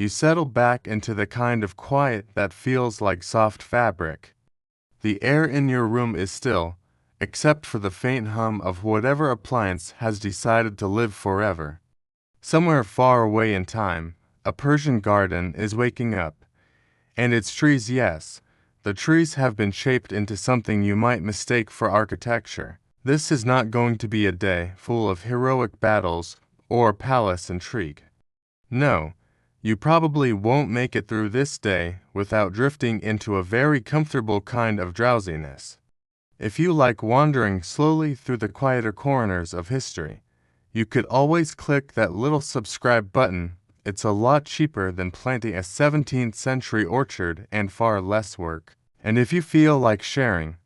You settle back into the kind of quiet that feels like soft fabric. The air in your room is still, except for the faint hum of whatever appliance has decided to live forever. Somewhere far away in time, a Persian garden is waking up. And its trees, yes, the trees have been shaped into something you might mistake for architecture. This is not going to be a day full of heroic battles or palace intrigue. No, you probably won't make it through this day without drifting into a very comfortable kind of drowsiness. If you like wandering slowly through the quieter corners of history, you could always click that little subscribe button. It's a lot cheaper than planting a 17th century orchard and far less work. And if you feel like sharing,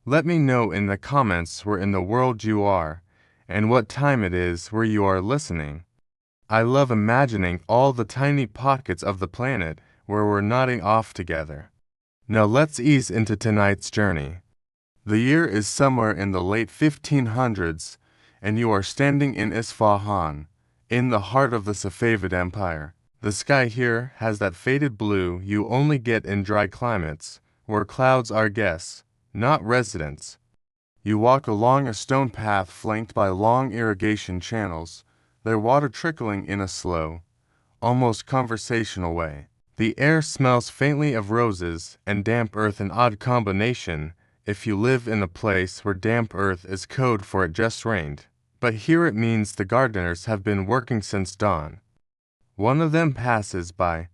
let me know in the comments where in the world you are and what time it is where you are listening. I love imagining all the tiny pockets of the planet where we're nodding off together. Now let's ease into tonight's journey. The year is somewhere in the late 1500s, and you are standing in Isfahan, in the heart of the Safavid Empire. The sky here has that faded blue you only get in dry climates, where clouds are guests, not residents. You walk along a stone path flanked by long irrigation channels, their water trickling in a slow, almost conversational way. The air smells faintly of roses and damp earth, an odd combination if you live in a place where damp earth is code for it just rained. But here it means the gardeners have been working since dawn. One of them passes by,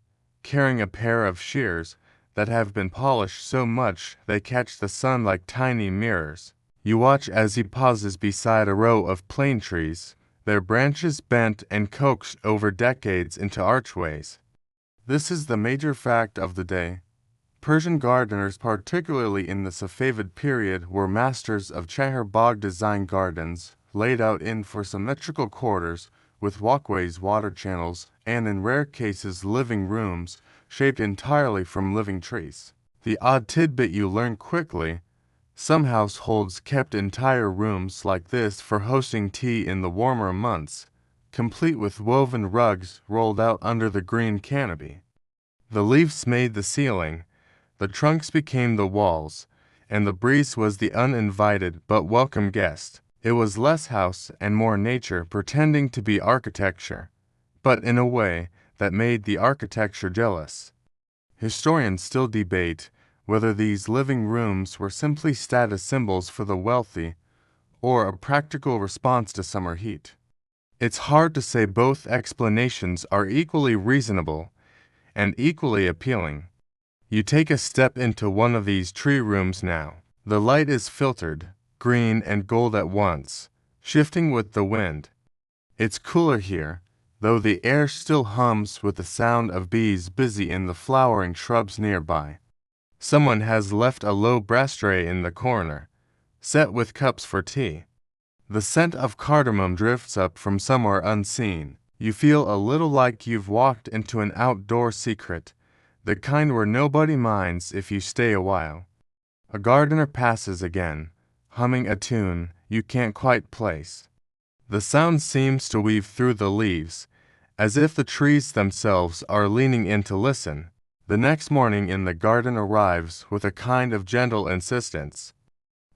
carrying a pair of shears that have been polished so much they catch the sun like tiny mirrors. You watch as he pauses beside a row of plane trees, their branches bent and coaxed over decades into archways. This is the major fact of the day. Persian gardeners, particularly in the Safavid period, were masters of Chahar design gardens, laid out in for symmetrical quarters, with walkways, water channels, and in rare cases living rooms, shaped entirely from living trees. The odd tidbit you learn quickly: some households kept entire rooms like this for hosting tea in the warmer months, complete with woven rugs rolled out under the green canopy. The leaves made the ceiling, the trunks became the walls, and the breeze was the uninvited but welcome guest. It was less house and more nature pretending to be architecture, but in a way that made the architecture jealous. Historians still debate whether these living rooms were simply status symbols for the wealthy or a practical response to summer heat. It's hard to say. Both explanations are equally reasonable and equally appealing. You take a step into one of these tree rooms now. The light is filtered, green and gold at once, shifting with the wind. It's cooler here, though the air still hums with the sound of bees busy in the flowering shrubs nearby. Someone has left a low brass tray in the corner, set with cups for tea. The scent of cardamom drifts up from somewhere unseen. You feel a little like you've walked into an outdoor secret, the kind where nobody minds if you stay a while. A gardener passes again, humming a tune you can't quite place. The sound seems to weave through the leaves, as if the trees themselves are leaning in to listen. The next morning in the garden arrives with a kind of gentle insistence.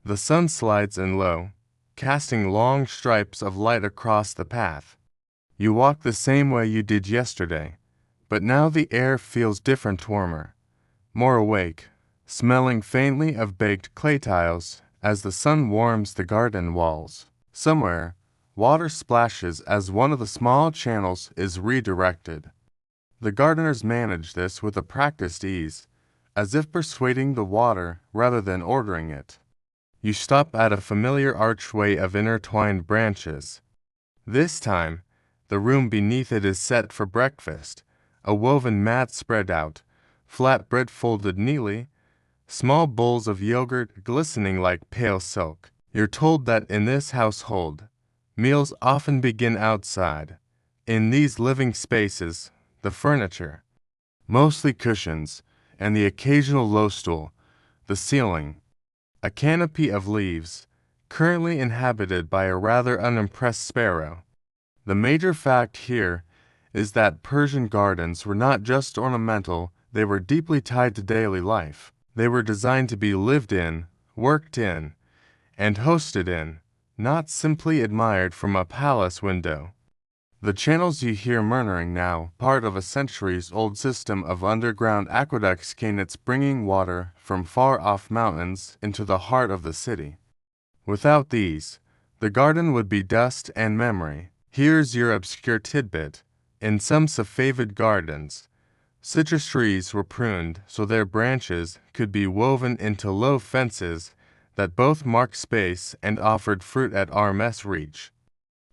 The sun slides in low, casting long stripes of light across the path. You walk the same way you did yesterday, but now the air feels different, warmer, more awake, smelling faintly of baked clay tiles as the sun warms the garden walls. Somewhere, water splashes as one of the small channels is redirected. The gardeners manage this with a practiced ease, as if persuading the water rather than ordering it. You stop at a familiar archway of intertwined branches. This time, the room beneath it is set for breakfast, a woven mat spread out, flat bread folded neatly, small bowls of yogurt glistening like pale silk. You're told that in this household, meals often begin outside. In these living spaces, the furniture, mostly cushions, and the occasional low stool, the ceiling, a canopy of leaves, currently inhabited by a rather unimpressed sparrow. The major fact here is that Persian gardens were not just ornamental, they were deeply tied to daily life. They were designed to be lived in, worked in, and hosted in, not simply admired from a palace window. The channels you hear murmuring now, part of a centuries-old system of underground aqueducts canets bringing water from far-off mountains into the heart of the city. Without these, the garden would be dust and memory. Here's your obscure tidbit. In some Safavid gardens, citrus trees were pruned so their branches could be woven into low fences that both marked space and offered fruit at arm's reach.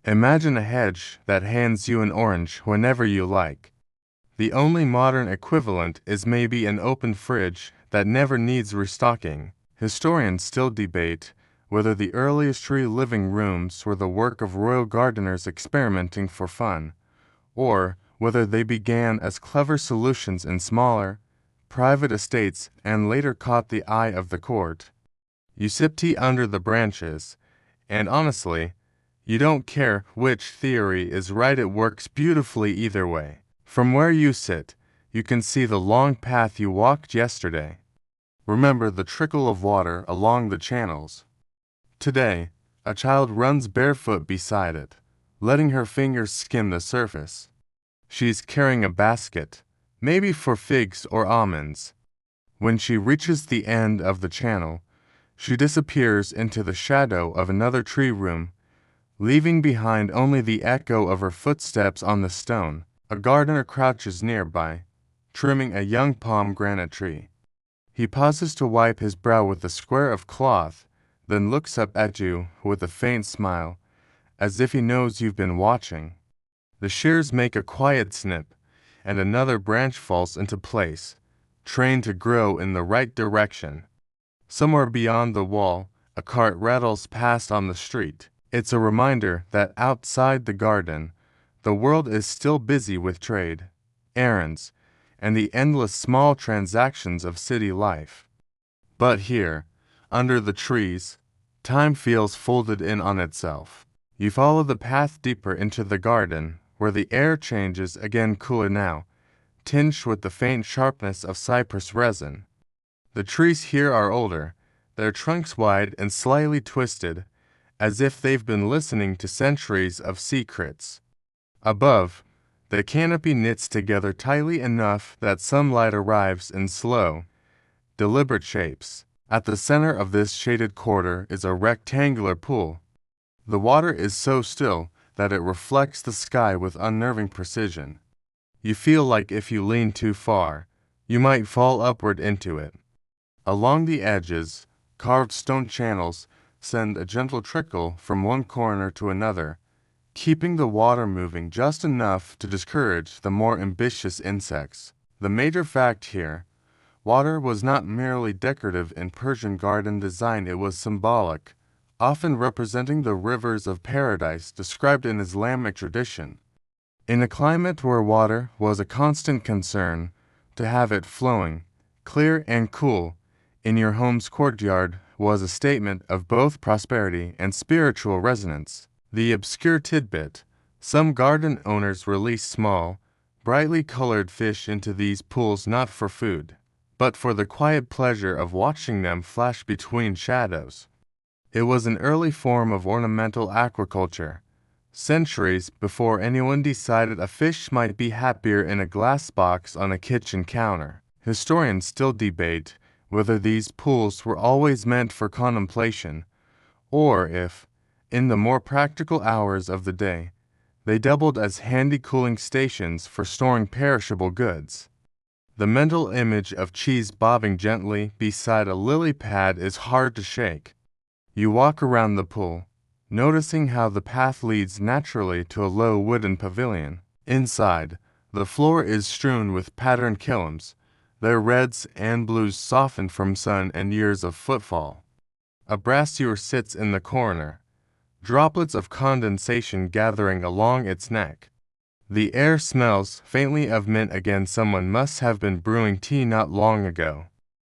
Imagine a hedge that hands you an orange whenever you like. The only modern equivalent is maybe an open fridge that never needs restocking. Historians still debate whether the earliest tree living rooms were the work of royal gardeners experimenting for fun, or whether they began as clever solutions in smaller, private estates and later caught the eye of the court. You sip tea under the branches, and honestly, you don't care which theory is right, it works beautifully either way. From where you sit, you can see the long path you walked yesterday. Remember the trickle of water along the channels. Today, a child runs barefoot beside it, letting her fingers skim the surface. She's carrying a basket, maybe for figs or almonds. When she reaches the end of the channel, she disappears into the shadow of another tree room, leaving behind only the echo of her footsteps on the stone. A gardener crouches nearby, trimming a young pomegranate tree. He pauses to wipe his brow with a square of cloth, then looks up at you with a faint smile, as if he knows you've been watching. The shears make a quiet snip, and another branch falls into place, trained to grow in the right direction. Somewhere beyond the wall, a cart rattles past on the street. It's a reminder that outside the garden, the world is still busy with trade, errands, and the endless small transactions of city life. But here, under the trees, time feels folded in on itself. You follow the path deeper into the garden, where the air changes again, cooler now, tinged with the faint sharpness of cypress resin. The trees here are older, their trunks wide and slightly twisted, as if they've been listening to centuries of secrets. Above, the canopy knits together tightly enough that some light arrives in slow, deliberate shapes. At the center of this shaded quarter is a rectangular pool. The water is so still that it reflects the sky with unnerving precision. You feel like if you lean too far, you might fall upward into it. Along the edges, carved stone channels send a gentle trickle from one corner to another, keeping the water moving just enough to discourage the more ambitious insects. The major fact here, water was not merely decorative in Persian garden design, it was symbolic, often representing the rivers of paradise described in Islamic tradition. In a climate where water was a constant concern, to have it flowing, clear and cool, in your home's courtyard was a statement of both prosperity and spiritual resonance. The obscure tidbit: some garden owners release small, brightly colored fish into these pools not for food, but for the quiet pleasure of watching them flash between shadows. It was an early form of ornamental aquaculture, centuries before anyone decided a fish might be happier in a glass box on a kitchen counter. Historians still debate whether these pools were always meant for contemplation, or if, in the more practical hours of the day, they doubled as handy cooling stations for storing perishable goods. The mental image of cheese bobbing gently beside a lily pad is hard to shake. You walk around the pool, noticing how the path leads naturally to a low wooden pavilion. Inside, the floor is strewn with patterned kilns, their reds and blues softened from sun and years of footfall. A brass ewer sits in the corner, droplets of condensation gathering along its neck. The air smells faintly of mint, again someone must have been brewing tea not long ago.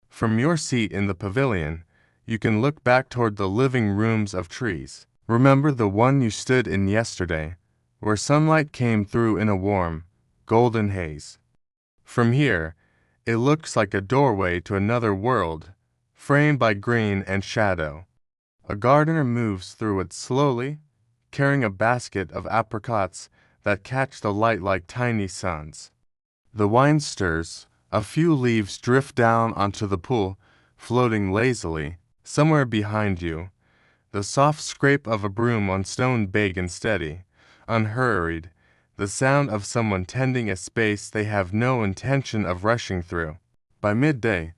From your seat in the pavilion, you can look back toward the living rooms of trees. Remember the one you stood in yesterday, where sunlight came through in a warm, golden haze. From here, it looks like a doorway to another world, framed by green and shadow. A gardener moves through it slowly, carrying a basket of apricots that catch the light like tiny suns. The wine stirs, a few leaves drift down onto the pool, floating lazily. Somewhere behind you, the soft scrape of a broom on stone big and steady, unhurried, the sound of someone tending a space they have no intention of rushing through. By midday,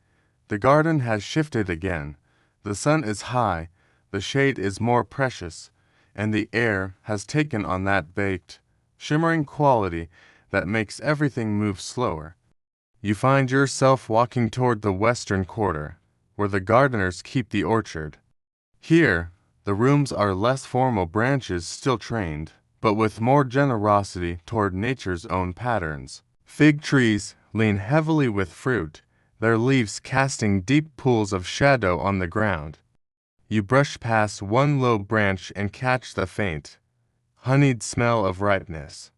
the garden has shifted again. The sun is high, the shade is more precious, and the air has taken on that baked, shimmering quality that makes everything move slower. You find yourself walking toward the western quarter, where the gardeners keep the orchard. Here, the rooms are less formal branches still trained, but with more generosity toward nature's own patterns. Fig trees lean heavily with fruit, their leaves casting deep pools of shadow on the ground. You brush past one low branch and catch the faint, honeyed smell of ripeness.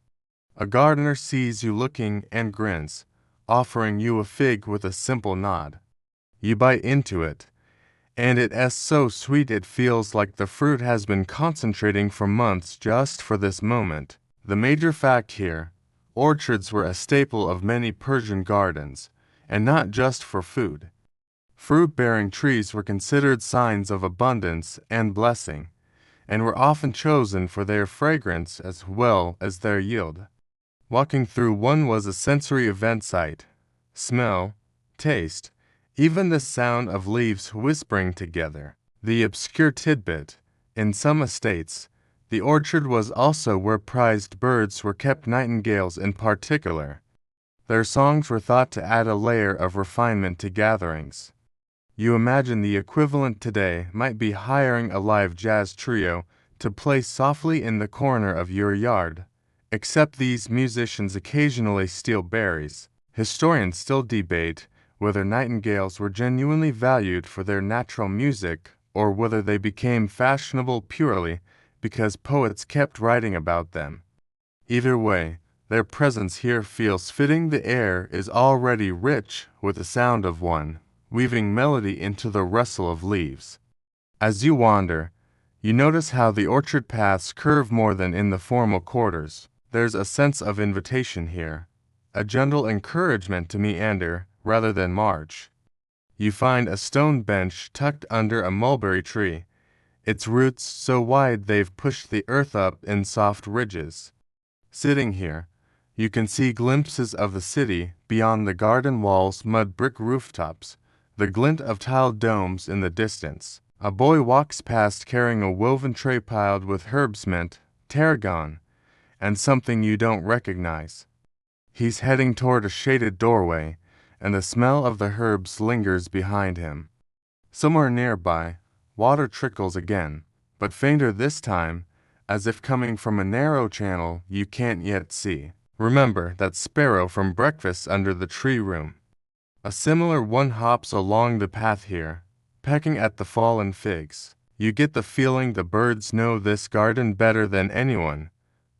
A gardener sees you looking and grins, offering you a fig with a simple nod. You bite into it, and it is so sweet it feels like the fruit has been concentrating for months just for this moment. The major fact here, orchards were a staple of many Persian gardens, and not just for food. Fruit-bearing trees were considered signs of abundance and blessing, and were often chosen for their fragrance as well as their yield. Walking through one was a sensory event sight. Smell, taste, even the sound of leaves whispering together. The obscure tidbit, in some estates, the orchard was also where prized birds were kept, nightingales in particular. Their songs were thought to add a layer of refinement to gatherings. You imagine the equivalent today might be hiring a live jazz trio to play softly in the corner of your yard. Except these musicians occasionally steal berries. Historians still debate whether nightingales were genuinely valued for their natural music or whether they became fashionable purely because poets kept writing about them. Either way, their presence here feels fitting. The air is already rich with the sound of one, weaving melody into the rustle of leaves. As you wander, you notice how the orchard paths curve more than in the formal quarters. There's a sense of invitation here, a gentle encouragement to meander rather than march. You find a stone bench tucked under a mulberry tree, its roots so wide they've pushed the earth up in soft ridges. Sitting here, you can see glimpses of the city beyond the garden walls, mud brick rooftops, the glint of tiled domes in the distance. A boy walks past carrying a woven tray piled with herbs, mint, tarragon, and something you don't recognize. He's heading toward a shaded doorway, and the smell of the herbs lingers behind him. Somewhere nearby, water trickles again, but fainter this time, as if coming from a narrow channel you can't yet see. Remember that sparrow from breakfast under the tree room. A similar one hops along the path here, pecking at the fallen figs. You get the feeling the birds know this garden better than anyone,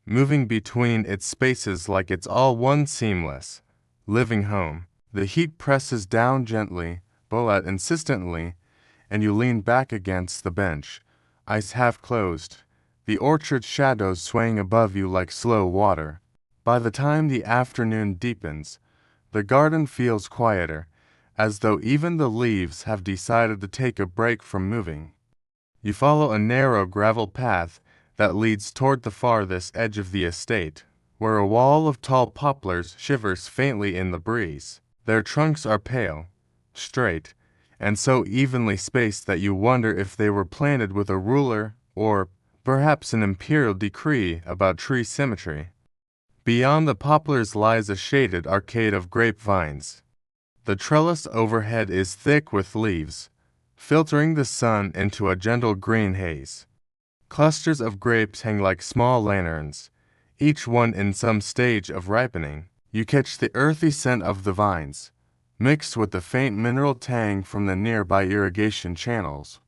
moving between its spaces like it's all one seamless, living home. The heat presses down gently, but insistently, and you lean back against the bench, eyes half closed, the orchard shadows swaying above you like slow water. By the time the afternoon deepens, the garden feels quieter, as though even the leaves have decided to take a break from moving. You follow a narrow gravel path that leads toward the farthest edge of the estate, where a wall of tall poplars shivers faintly in the breeze. Their trunks are pale, straight, and so evenly spaced that you wonder if they were planted with a ruler or perhaps an imperial decree about tree symmetry. Beyond the poplars lies a shaded arcade of grapevines. The trellis overhead is thick with leaves, filtering the sun into a gentle green haze. Clusters of grapes hang like small lanterns, each one in some stage of ripening. You catch the earthy scent of the vines, mixed with the faint mineral tang from the nearby irrigation channels.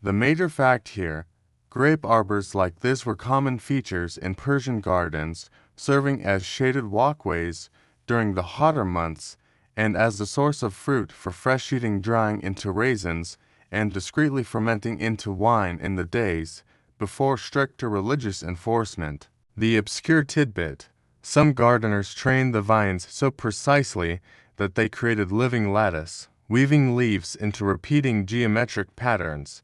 The major fact here, grape arbors like this were common features in Persian gardens, serving as shaded walkways during the hotter months and as the source of fruit for fresh eating, drying into raisins and discreetly fermenting into wine in the days before stricter religious enforcement. The obscure tidbit: some gardeners trained the vines so precisely that they created living lattice, weaving leaves into repeating geometric patterns.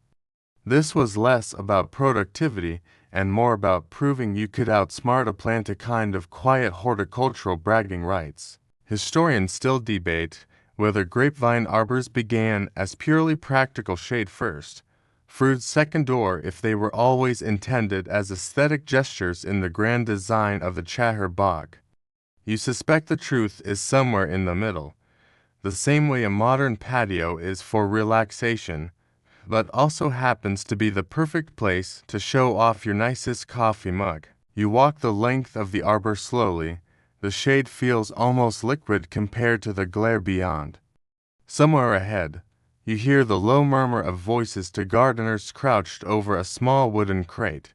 This was less about productivity and more about proving you could outsmart a plant, a kind of quiet horticultural bragging rights. Historians still debate whether grapevine arbors began as purely practical shade first, fruit second, or if they were always intended as aesthetic gestures in the grand design of the Chahar Bagh. You suspect the truth is somewhere in the middle, the same way a modern patio is for relaxation, but also happens to be the perfect place to show off your nicest coffee mug. You walk the length of the arbor slowly. The shade feels almost liquid compared to the glare beyond. Somewhere ahead, you hear the low murmur of voices to gardeners crouched over a small wooden crate.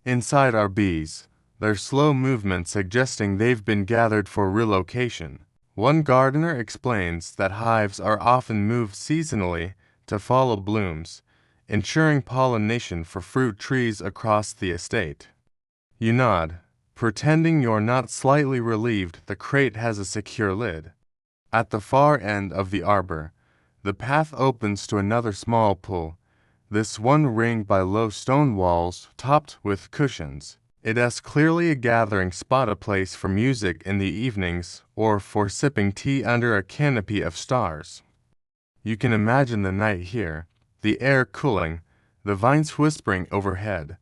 Inside are bees, their slow movement suggesting they've been gathered for relocation. One gardener explains that hives are often moved seasonally to follow blooms, ensuring pollination for fruit trees across the estate. You nod, pretending you're not slightly relieved the crate has a secure lid. At the far end of the arbor, the path opens to another small pool, this one ringed by low stone walls topped with cushions. It is clearly a gathering spot, a place for music in the evenings or for sipping tea under a canopy of stars. You can imagine the night here, the air cooling, the vines whispering overhead,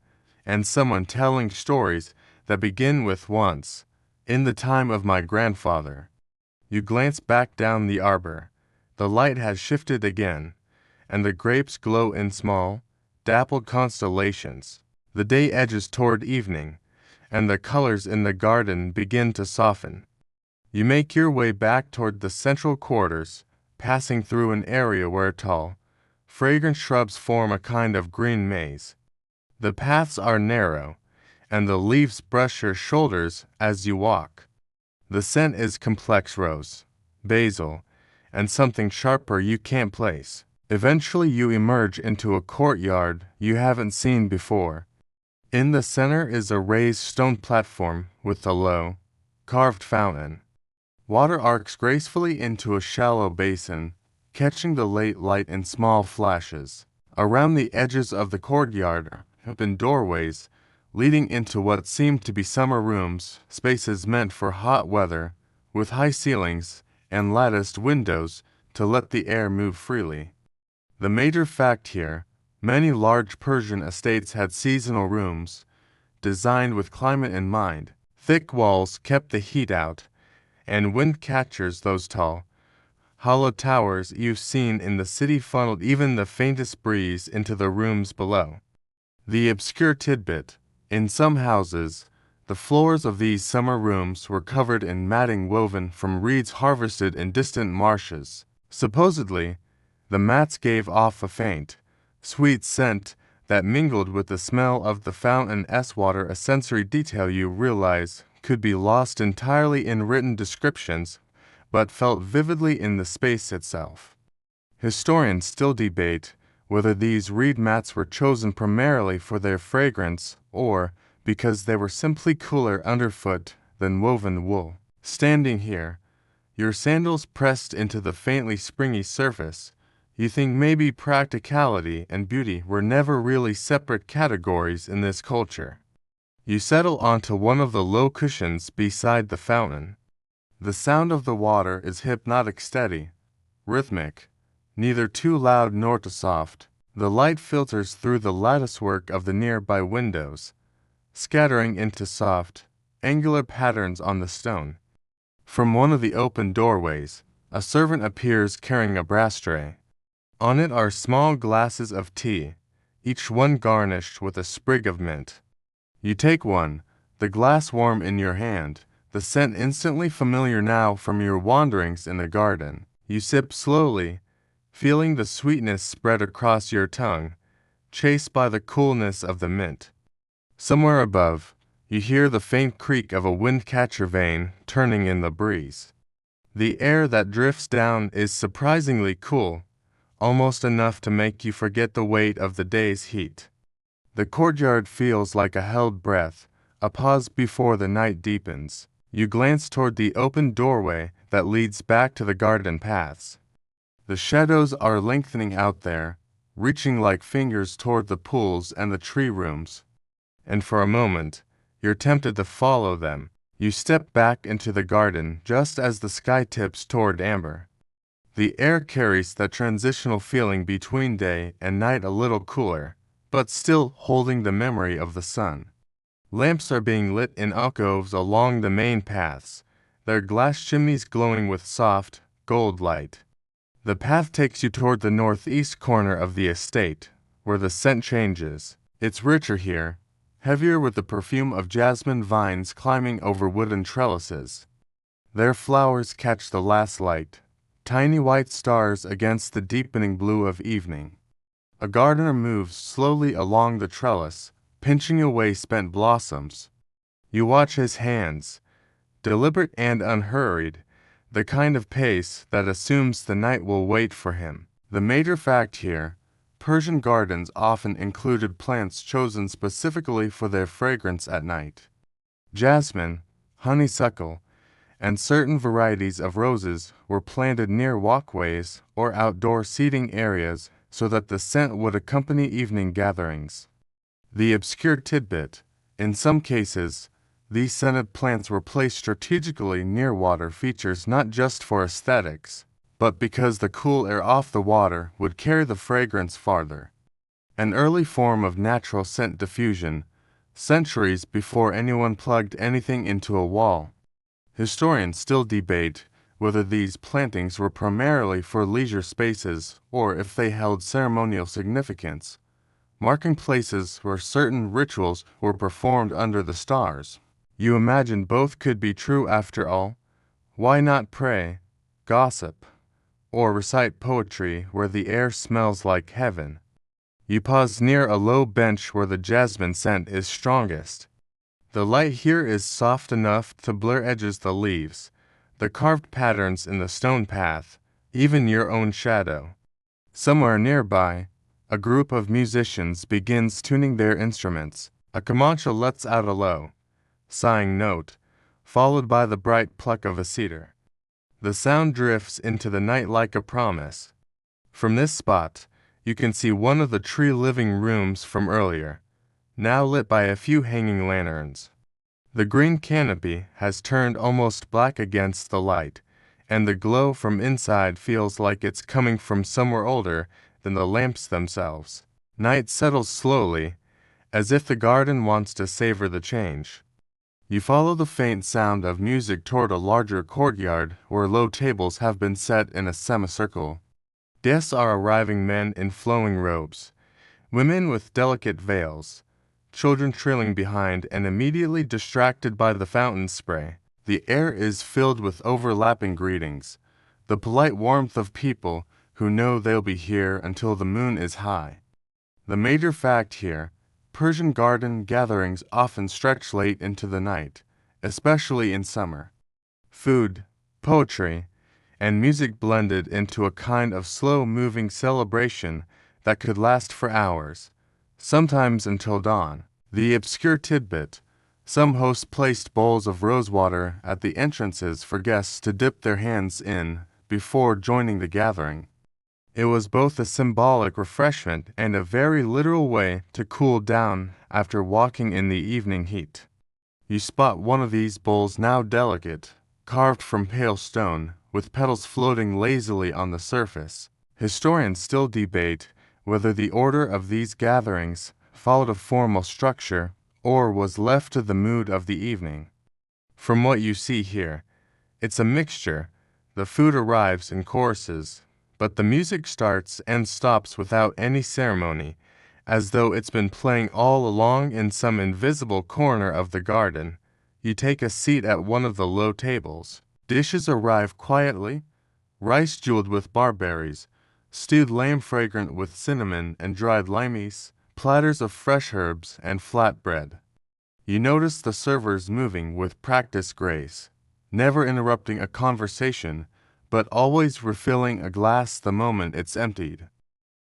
and someone telling stories that begin with "once, in the time of my grandfather." You glance back down the arbor. The light has shifted again, and the grapes glow in small, dappled constellations. The day edges toward evening, and the colors in the garden begin to soften. You make your way back toward the central quarters, passing through an area where tall, fragrant shrubs form a kind of green maze. The paths are narrow, and the leaves brush your shoulders as you walk. The scent is complex: rose, basil, and something sharper you can't place. Eventually you emerge into a courtyard you haven't seen before. In the center is a raised stone platform with a low, carved fountain. Water arcs gracefully into a shallow basin, catching the late light in small flashes. Around the edges of the courtyard have been doorways leading into what seem to be summer rooms, spaces meant for hot weather, with high ceilings and latticed windows to let the air move freely. The major fact here: many large Persian estates had seasonal rooms, designed with climate in mind. Thick walls kept the heat out, and wind catchers, those tall, hollow towers you've seen in the city, funneled even the faintest breeze into the rooms below. The obscure tidbit: in some houses, the floors of these summer rooms were covered in matting woven from reeds harvested in distant marshes. Supposedly, the mats gave off a faint, sweet scent that mingled with the smell of the fountain's water, a sensory detail you realize could be lost entirely in written descriptions, but felt vividly in the space itself. Historians still debate whether these reed mats were chosen primarily for their fragrance or because they were simply cooler underfoot than woven wool. Standing here, your sandals pressed into the faintly springy surface, you think maybe practicality and beauty were never really separate categories in this culture. You settle onto one of the low cushions beside the fountain. The sound of the water is hypnotic, steady, rhythmic, neither too loud nor too soft. The light filters through the latticework of the nearby windows, scattering into soft, angular patterns on the stone. From one of the open doorways, a servant appears carrying a brass tray. On it are small glasses of tea, each one garnished with a sprig of mint. You take one, the glass warm in your hand, the scent instantly familiar now from your wanderings in the garden. You sip slowly, feeling the sweetness spread across your tongue, chased by the coolness of the mint. Somewhere above, You hear the faint creak of a wind-catcher vane turning in the breeze. The air that drifts down is surprisingly cool, almost enough to make you forget the weight of the day's heat. The courtyard feels like a held breath, a pause before the night deepens. You glance toward the open doorway that leads back to the garden paths. The shadows are lengthening out there, reaching like fingers toward the pools and the tree rooms. And for a moment, you're tempted to follow them. You step back into the garden just as the sky tips toward amber. The air carries that transitional feeling between day and night, a little cooler, but still holding the memory of the sun. Lamps are being lit in alcoves along the main paths, their glass chimneys glowing with soft, gold light. The path takes you toward the northeast corner of the estate, where the scent changes. It's richer here, heavier with the perfume of jasmine vines climbing over wooden trellises. Their flowers catch the last light, tiny white stars against the deepening blue of evening. A gardener moves slowly along the trellis, pinching away spent blossoms. You watch his hands, deliberate and unhurried, the kind of pace that assumes the night will wait for him. The major fact here, Persian gardens often included plants chosen specifically for their fragrance at night. Jasmine, honeysuckle, and certain varieties of roses were planted near walkways or outdoor seating areas so that the scent would accompany evening gatherings. The obscure tidbit, in some cases, these scented plants were placed strategically near water features not just for aesthetics, but because the cool air off the water would carry the fragrance farther. An early form of natural scent diffusion, centuries before anyone plugged anything into a wall. Historians still debate whether these plantings were primarily for leisure spaces or if they held ceremonial significance, marking places where certain rituals were performed under the stars. You imagine both could be true after all. Why not pray, gossip, or recite poetry where the air smells like heaven? You pause near a low bench where the jasmine scent is strongest. The light here is soft enough to blur edges the leaves, the carved patterns in the stone path, even your own shadow. Somewhere nearby, a group of musicians begins tuning their instruments. A Comanche lets out a low, sighing note, followed by the bright pluck of a cedar. The sound drifts into the night like a promise. From this spot, you can see one of the tree living rooms from earlier, now lit by a few hanging lanterns. The green canopy has turned almost black against the light, and the glow from inside feels like it's coming from somewhere older than the lamps themselves. Night settles slowly, as if the garden wants to savor the change. You follow the faint sound of music toward a larger courtyard where low tables have been set in a semicircle. Guests are arriving, men in flowing robes, women with delicate veils, children trailing behind and immediately distracted by the fountain spray. The air is filled with overlapping greetings, the polite warmth of people who know they'll be here until the moon is high. The major fact here, Persian garden gatherings often stretch late into the night, especially in summer. Food, poetry, and music blended into a kind of slow-moving celebration that could last for hours, sometimes until dawn. The obscure tidbit, some hosts placed bowls of rosewater at the entrances for guests to dip their hands in before joining the gathering. It was both a symbolic refreshment and a very literal way to cool down after walking in the evening heat. You spot one of these bowls, now delicate, carved from pale stone, with petals floating lazily on the surface. Historians still debate whether the order of these gatherings followed a formal structure or was left to the mood of the evening. From what you see here, it's a mixture. The food arrives in courses, but the music starts and stops without any ceremony, as though it's been playing all along in some invisible corner of the garden. You take a seat at one of the low tables. Dishes arrive quietly, rice jeweled with barberries, stewed lamb fragrant with cinnamon and dried limeys, platters of fresh herbs, and flat bread. You notice the servers moving with practiced grace, never interrupting a conversation, but always refilling a glass the moment it's emptied.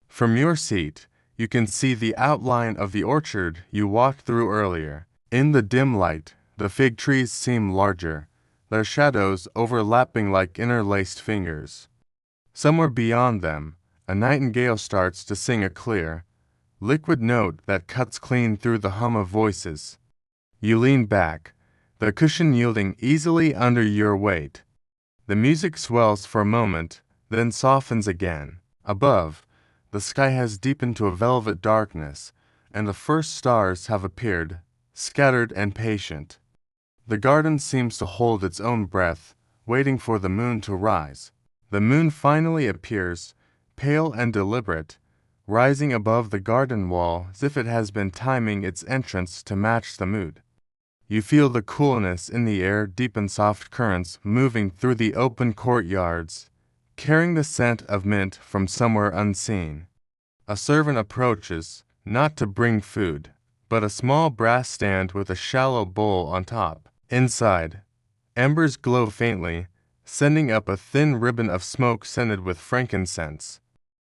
From your seat, you can see the outline of the orchard you walked through earlier. In the dim light, the fig trees seem larger, their shadows overlapping like interlaced fingers. Somewhere beyond them, a nightingale starts to sing a clear, liquid note that cuts clean through the hum of voices. You lean back, the cushion yielding easily under your weight. The music swells for a moment, then softens again. Above, the sky has deepened to a velvet darkness, and the first stars have appeared, scattered and patient. The garden seems to hold its own breath, waiting for the moon to rise. The moon finally appears, pale and deliberate, rising above the garden wall as if it has been timing its entrance to match the mood. You feel the coolness in the air deepen soft currents moving through the open courtyards, carrying the scent of mint from somewhere unseen. A servant approaches, not to bring food, but a small brass stand with a shallow bowl on top. Inside, embers glow faintly, sending up a thin ribbon of smoke scented with frankincense.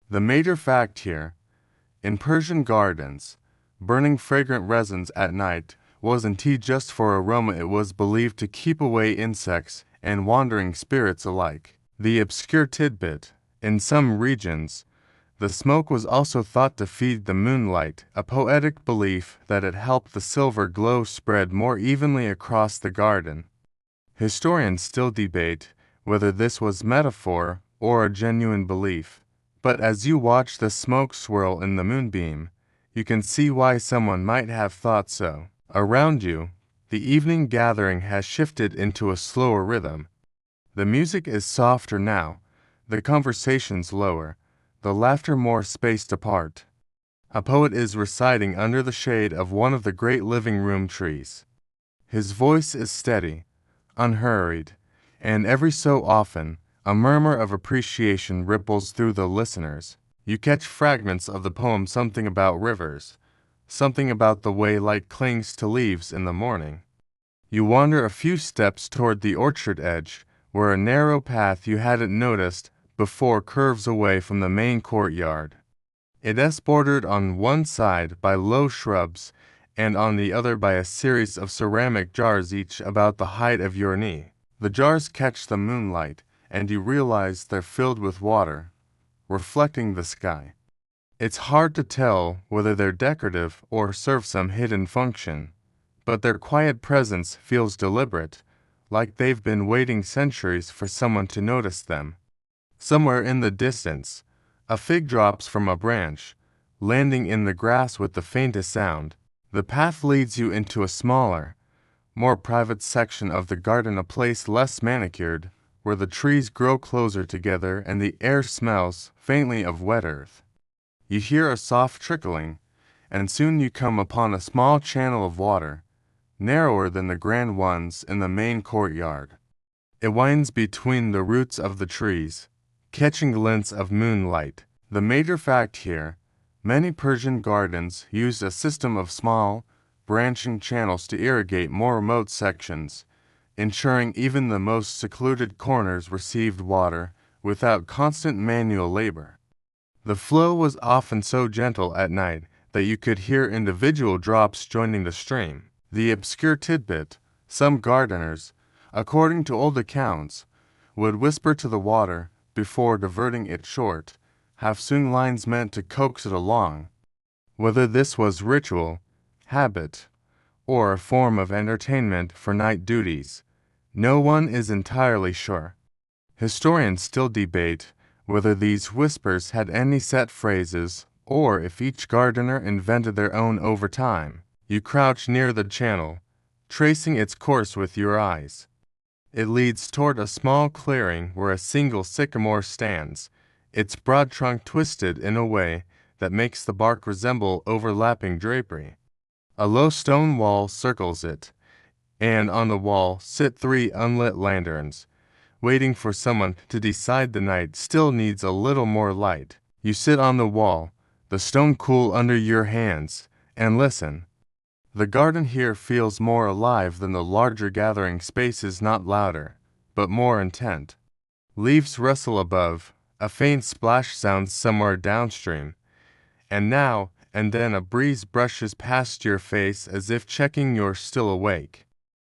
The major fact here, in Persian gardens, burning fragrant resins at night wasn't just for aroma, it was believed to keep away insects and wandering spirits alike. The obscure tidbit, in some regions, the smoke was also thought to feed the moonlight, a poetic belief that it helped the silver glow spread more evenly across the garden. Historians still debate whether this was metaphor or a genuine belief, but as you watch the smoke swirl in the moonbeam, you can see why someone might have thought so. Around you, the evening gathering has shifted into a slower rhythm. The music is softer now, the conversations lower, the laughter more spaced apart. A poet is reciting under the shade of one of the great living room trees. His voice is steady, unhurried, and every so often, a murmur of appreciation ripples through the listeners. You catch fragments of the poem, something about rivers, something about the way light clings to leaves in the morning. You wander a few steps toward the orchard edge, where a narrow path you hadn't noticed before curves away from the main courtyard. It is bordered on one side by low shrubs and on the other by a series of ceramic jars, each about the height of your knee. The jars catch the moonlight, and you realize they're filled with water, reflecting the sky. It's hard to tell whether they're decorative or serve some hidden function, but their quiet presence feels deliberate, like they've been waiting centuries for someone to notice them. Somewhere in the distance, a fig drops from a branch, landing in the grass with the faintest sound. The path leads you into a smaller, more private section of the garden, a place less manicured, where the trees grow closer together and the air smells faintly of wet earth. You hear a soft trickling, and soon you come upon a small channel of water, narrower than the grand ones in the main courtyard. It winds between the roots of the trees, catching glints of moonlight. The major fact here, many Persian gardens used a system of small, branching channels to irrigate more remote sections, ensuring even the most secluded corners received water without constant manual labor. The flow was often so gentle at night that you could hear individual drops joining the stream. The obscure tidbit, some gardeners, according to old accounts, would whisper to the water before diverting it short, have sung lines meant to coax it along. Whether this was ritual, habit, or a form of entertainment for night duties, no one is entirely sure. Historians still debate whether these whispers had any set phrases or if each gardener invented their own over time. You crouch near the channel, tracing its course with your eyes. It leads toward a small clearing where a single sycamore stands, its broad trunk twisted in a way that makes the bark resemble overlapping drapery. A low stone wall circles it, and on the wall sit 3 unlit lanterns, waiting for someone to decide the night still needs a little more light. You sit on the wall, the stone cool under your hands, and listen. The garden here feels more alive than the larger gathering spaces, not louder, but more intent. Leaves rustle above, a faint splash sounds somewhere downstream, and now and then a breeze brushes past your face as if checking you're still awake.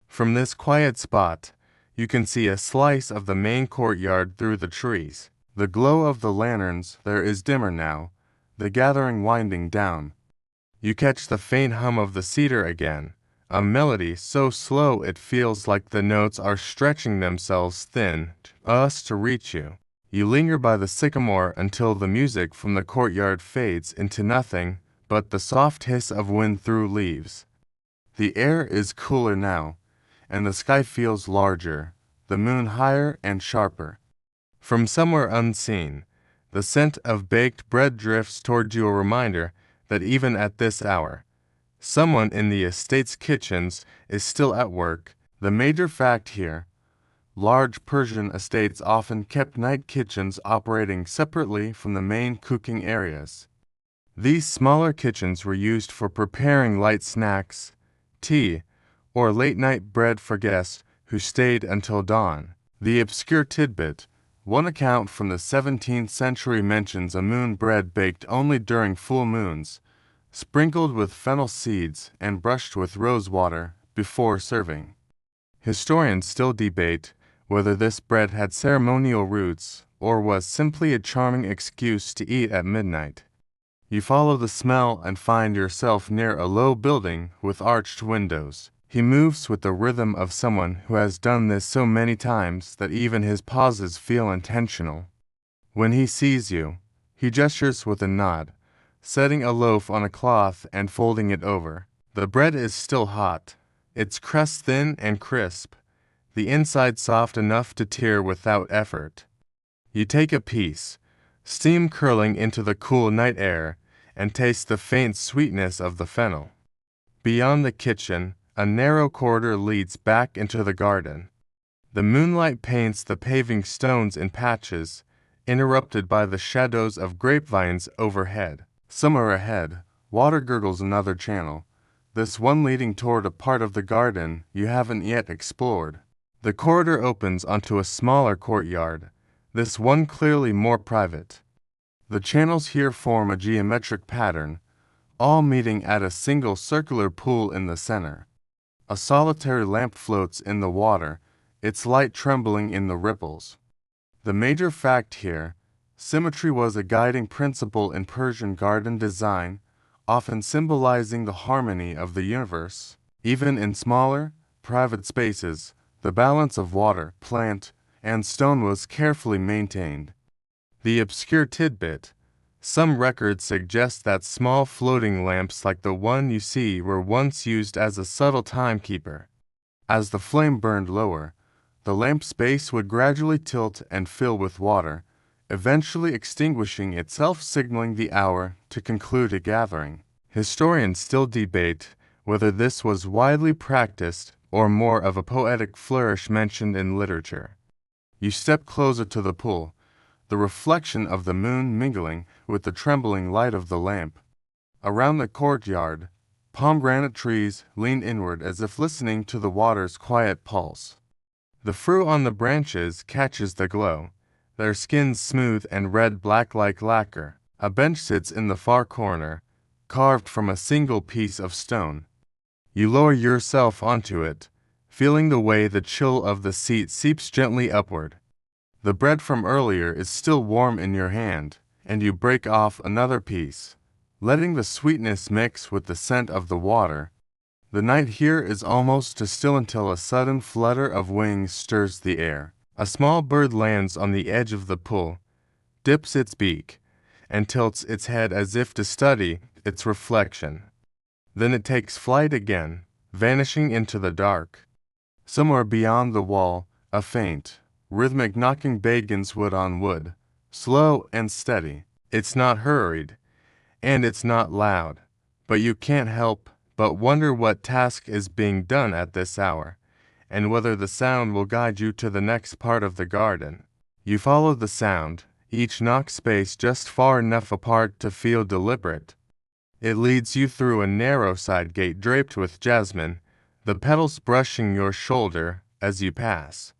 From this quiet spot, you can see a slice of the main courtyard through the trees. The glow of the lanterns there is dimmer now, the gathering winding down. You catch the faint hum of the cedar again, a melody so slow it feels like the notes are stretching themselves thin to reach you. You linger by the sycamore until the music from the courtyard fades into nothing but the soft hiss of wind through leaves. The air is cooler now, and the sky feels larger, the moon higher and sharper. From somewhere unseen, the scent of baked bread drifts toward you, a reminder that even at this hour, someone in the estate's kitchens is still at work. The major fact here: large Persian estates often kept night kitchens operating separately from the main cooking areas. These smaller kitchens were used for preparing light snacks, tea, or late-night bread for guests who stayed until dawn. The obscure tidbit: one account from the 17th century mentions a moon bread baked only during full moons, sprinkled with fennel seeds and brushed with rose water before serving. Historians still debate whether this bread had ceremonial roots or was simply a charming excuse to eat at midnight. You follow the smell and find yourself near a low building with arched windows. He moves with the rhythm of someone who has done this so many times that even his pauses feel intentional. When he sees you, he gestures with a nod, setting a loaf on a cloth and folding it over. The bread is still hot, its crust thin and crisp, the inside soft enough to tear without effort. You take a piece, steam curling into the cool night air, and taste the faint sweetness of the fennel. Beyond the kitchen, a narrow corridor leads back into the garden. The moonlight paints the paving stones in patches, interrupted by the shadows of grapevines overhead. Somewhere ahead, water gurgles another channel, this one leading toward a part of the garden you haven't yet explored. The corridor opens onto a smaller courtyard, this one clearly more private. The channels here form a geometric pattern, all meeting at a single circular pool in the center. A solitary lamp floats in the water, its light trembling in the ripples. The major fact here: symmetry was a guiding principle in Persian garden design, often symbolizing the harmony of the universe. Even in smaller, private spaces, the balance of water, plant, and stone was carefully maintained. The obscure tidbit: some records suggest that small floating lamps like the one you see were once used as a subtle timekeeper. As the flame burned lower, the lamp's base would gradually tilt and fill with water, eventually extinguishing itself, signaling the hour to conclude a gathering. Historians still debate whether this was widely practiced or more of a poetic flourish mentioned in literature. You step closer to the pool, the reflection of the moon mingling with the trembling light of the lamp. Around the courtyard, pomegranate trees lean inward as if listening to the water's quiet pulse. The fruit on the branches catches the glow, their skins smooth and red-black like lacquer. A bench sits in the far corner, carved from a single piece of stone. You lower yourself onto it, feeling the way the chill of the seat seeps gently upward. The bread from earlier is still warm in your hand, and you break off another piece, letting the sweetness mix with the scent of the water. The night here is almost too still until a sudden flutter of wings stirs the air. A small bird lands on the edge of the pool, dips its beak, and tilts its head as if to study its reflection. Then it takes flight again, vanishing into the dark. Somewhere beyond the wall, a faint, rhythmic knocking begins wood on wood, slow and steady. It's not hurried, and it's not loud, but you can't help but wonder what task is being done at this hour, and whether the sound will guide you to the next part of the garden. You follow the sound, each knock spaced just far enough apart to feel deliberate. It leads you through a narrow side gate draped with jasmine, the petals brushing your shoulder as you pass.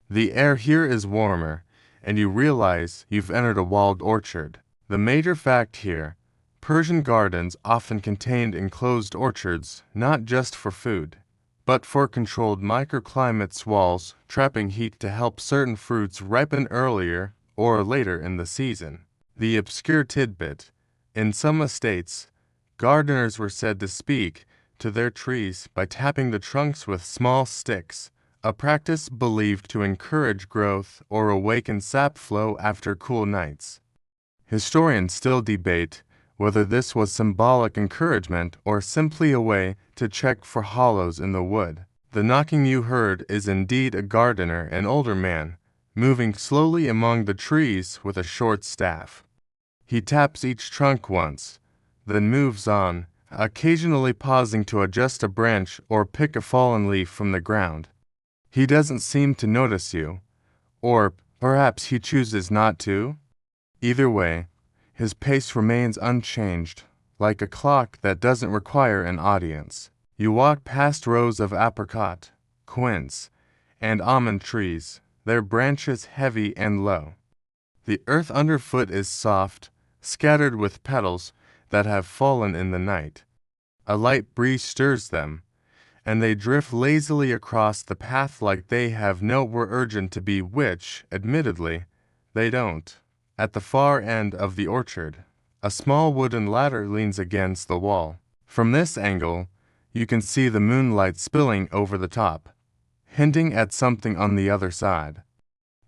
The air here is warmer, and you realize you've entered a walled orchard. The major fact here: Persian gardens often contained enclosed orchards, not just for food, but for controlled microclimates, walls trapping heat to help certain fruits ripen earlier or later in the season. The obscure tidbit: in some estates, gardeners were said to speak to their trees by tapping the trunks with small sticks, a practice believed to encourage growth or awaken sap flow after cool nights. Historians still debate whether this was symbolic encouragement or simply a way to check for hollows in the wood. The knocking you heard is indeed a gardener, an older man, moving slowly among the trees with a short staff. He taps each trunk once, then moves on, occasionally pausing to adjust a branch or pick a fallen leaf from the ground. He doesn't seem to notice you, or perhaps he chooses not to. Either way, his pace remains unchanged, like a clock that doesn't require an audience. You walk past rows of apricot, quince, and almond trees, their branches heavy and low. The earth underfoot is soft, scattered with petals that have fallen in the night. A light breeze stirs them, and they drift lazily across the path like they have nowhere urgent to be, which, admittedly, they don't. At the far end of the orchard, a small wooden ladder leans against the wall. From this angle, you can see the moonlight spilling over the top, hinting at something on the other side.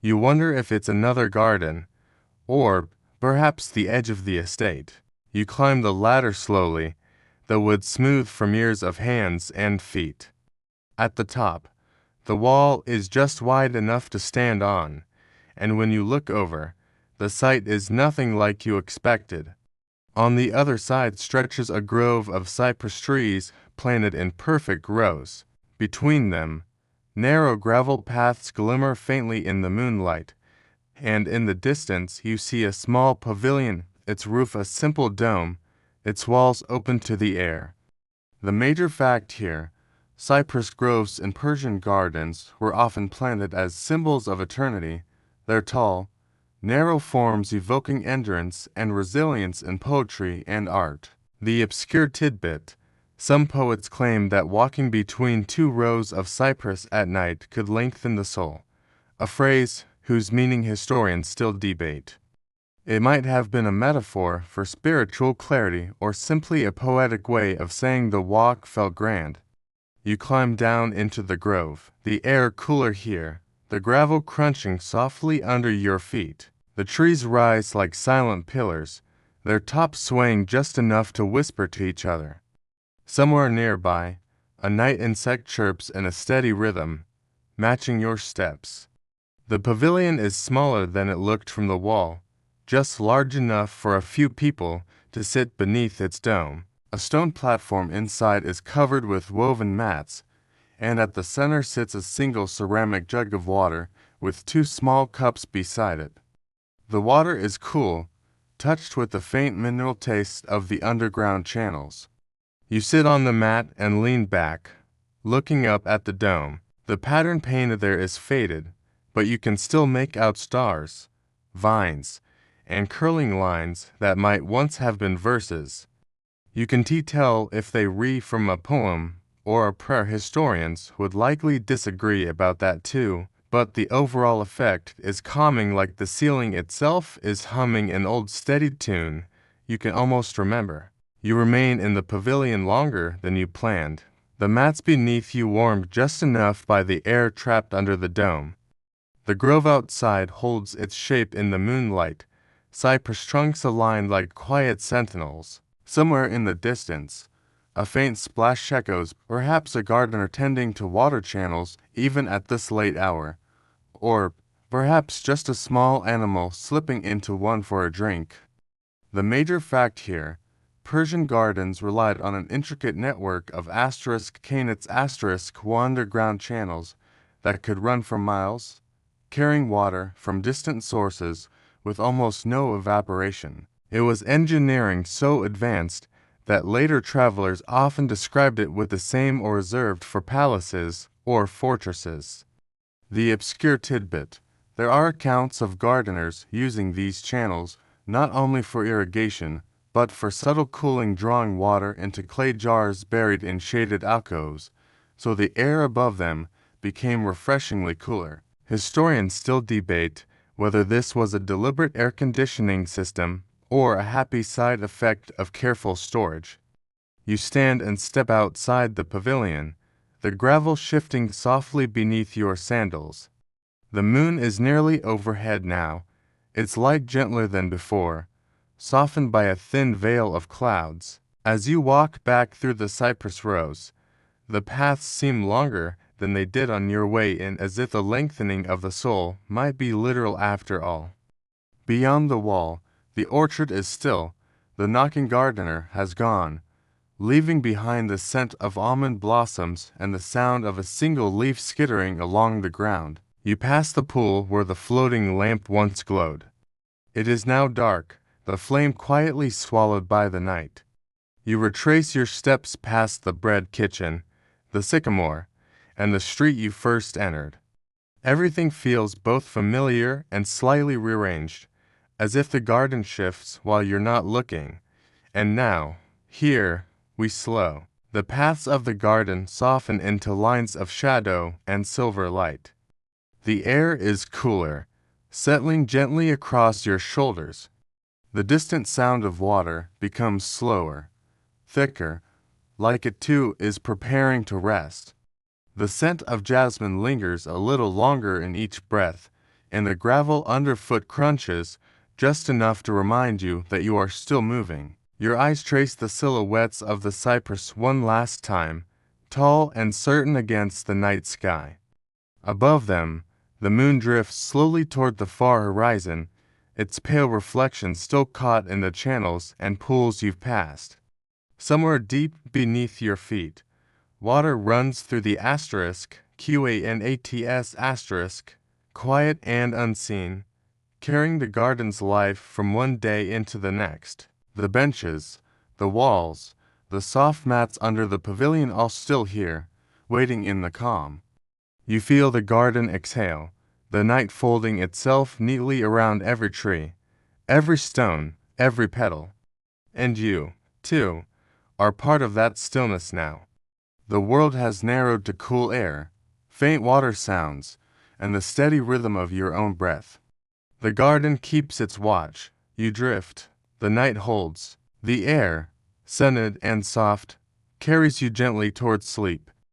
You wonder if it's another garden, or perhaps the edge of the estate. You climb the ladder slowly, the wood smooth from years of hands and feet. At the top, the wall is just wide enough to stand on, and when you look over, the sight is nothing like you expected. On the other side stretches a grove of cypress trees planted in perfect rows. Between them, narrow gravel paths glimmer faintly in the moonlight, and in the distance you see a small pavilion, its roof a simple dome, its walls open to the air. The major fact here: cypress groves in Persian gardens were often planted as symbols of eternity, their tall, narrow forms evoking endurance and resilience in poetry and art. The obscure tidbit: some poets claim that walking between two rows of cypress at night could lengthen the soul, a phrase whose meaning historians still debate. It might have been a metaphor for spiritual clarity or simply a poetic way of saying the walk felt grand. You climb down into the grove, the air cooler here, the gravel crunching softly under your feet. The trees rise like silent pillars, their tops swaying just enough to whisper to each other. Somewhere nearby, a night insect chirps in a steady rhythm, matching your steps. The pavilion is smaller than it looked from the wall, just large enough for a few people to sit beneath its dome. A stone platform inside is covered with woven mats, and at the center sits a single ceramic jug of water with two small cups beside it. The water is cool, touched with the faint mineral taste of the underground channels. You sit on the mat and lean back, looking up at the dome. The pattern painted there is faded, but you can still make out stars, vines, and curling lines that might once have been verses. You can tell if they read from a poem or a prayer. Historians would likely disagree about that too, but the overall effect is calming, like the ceiling itself is humming an old steady tune you can almost remember. You remain in the pavilion longer than you planned, the mats beneath you warmed just enough by the air trapped under the dome. The grove outside holds its shape in the moonlight, cypress trunks aligned like quiet sentinels. Somewhere in the distance, a faint splash echoes, perhaps a gardener tending to water channels even at this late hour, or perhaps just a small animal slipping into one for a drink. The major fact here: Persian gardens relied on an intricate network of *** underground channels that could run for miles, carrying water from distant sources with almost no evaporation. It was engineering so advanced that later travelers often described it with the same or reserved for palaces or fortresses. The obscure tidbit: there are accounts of gardeners using these channels not only for irrigation, but for subtle cooling, drawing water into clay jars buried in shaded alcoves, so the air above them became refreshingly cooler. Historians still debate whether this was a deliberate air conditioning system or a happy side effect of careful storage. You stand and step outside the pavilion, the gravel shifting softly beneath your sandals. The moon is nearly overhead now, its light gentler than before, softened by a thin veil of clouds. As you walk back through the cypress rows, the paths seem longer than they did on your way in, as if the lengthening of the soul might be literal after all. Beyond the wall, the orchard is still. The knocking gardener has gone, leaving behind the scent of almond blossoms and the sound of a single leaf skittering along the ground. You pass the pool where the floating lamp once glowed. It is now dark, the flame quietly swallowed by the night. You retrace your steps past the bread kitchen, the sycamore, and the street you first entered. Everything feels both familiar and slightly rearranged, as if the garden shifts while you're not looking. And now, here, we slow. The paths of the garden soften into lines of shadow and silver light. The air is cooler, settling gently across your shoulders. The distant sound of water becomes slower, thicker, like it too is preparing to rest. The scent of jasmine lingers a little longer in each breath, and the gravel underfoot crunches just enough to remind you that you are still moving. Your eyes trace the silhouettes of the cypress one last time, tall and certain against the night sky. Above them, the moon drifts slowly toward the far horizon, its pale reflection still caught in the channels and pools you've passed. Somewhere deep beneath your feet, water runs through the *QANATS*, quiet and unseen, carrying the garden's life from one day into the next. The benches, the walls, the soft mats under the pavilion all still here, waiting in the calm. You feel the garden exhale, the night folding itself neatly around every tree, every stone, every petal. And you, too, are part of that stillness now. The world has narrowed to cool air, faint water sounds, and the steady rhythm of your own breath. The garden keeps its watch, you drift, the night holds. The air, scented and soft, carries you gently towards sleep,